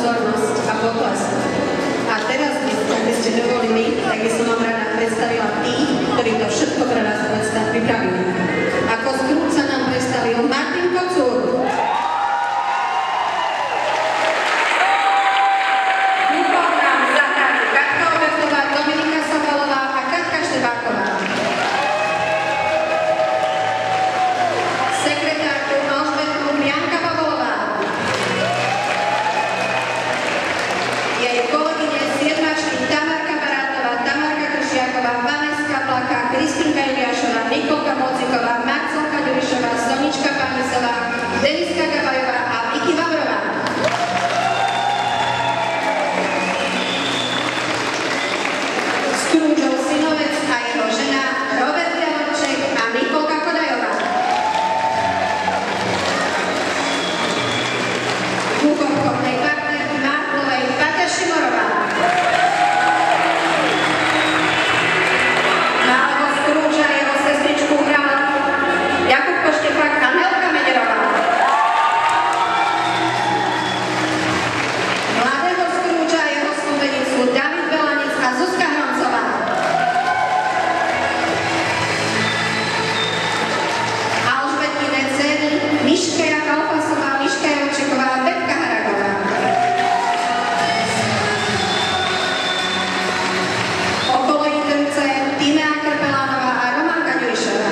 pozornosť a potlesk. A teraz, ak by ste dovolili, tak by som vám rada predstavila tých, ktorí to všetko pre vás pripravili. Ako Scrooge sa nám predstavil Martin Kocúr. Hudbou nám zahrali Katka Obertová, Dominika Sokolová a Katka Štebáková. Sekretárku Alžbetu Janka Babolová. Jej kolegyne siedmačky Tamarka Barátová, Tamarka Kršiaková, Vaneska Plaka, Kristinka Iliášová, Nikolka Mociková, Marcelka Ďurišová, Sonička Panisová, Deniska Gabajová a Vicky Vavrová. Scroogeov synovec a jeho žena Robert Javorček a Nikolka Kodajová. Kúkovkovnej partnerky Marklovej Paťa Šimorová. Alebo Scroogea jeho sestričku hrala Jakubko Štefák a Nelka Mederová. Mladého Scroogea a jeho snúbenicu David Belanec a Zuzka Hroncová. Alžbetine dcery Miška Kalfasová, Miška Jočeková a Betka Haragová. Okolo intence Tímea Krpelánová a Romanka Ďurišová.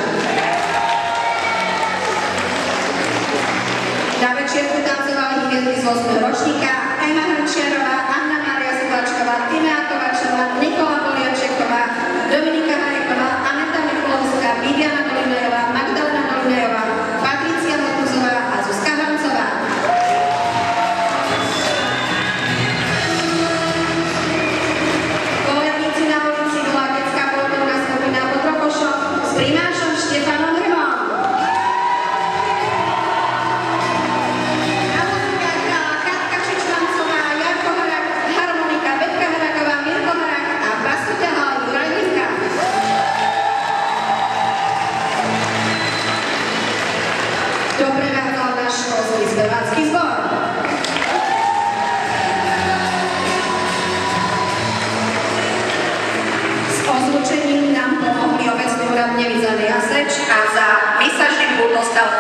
Na večierku tancovali hviezdy z 8. ročníka Ema Hrnčiarová, Anna Mária Ziblačková, Tímea Kovačová, Nikola Poliačeková, Dominika Hareková, Aneta Mikulovská, Viviana Dolinajová, Magdalena Dolinajová, Patricia Motuzová a Zuzka Hroncová. Koledníci na ulici bola detská folklórna skupina Potrokošo s primášom Štefanom Hrvom. Na muzikách hrala Katka Čičvancová, Jarko Harak, harmonika Betka Haraková, Mirko Harak a basu ťahal Juraj Linka. To prevádzal náš školský spevácky zbor. S ozvučením nám pomohli obecný úrad Nevidzaný Jaseč a za výsačný pult dostal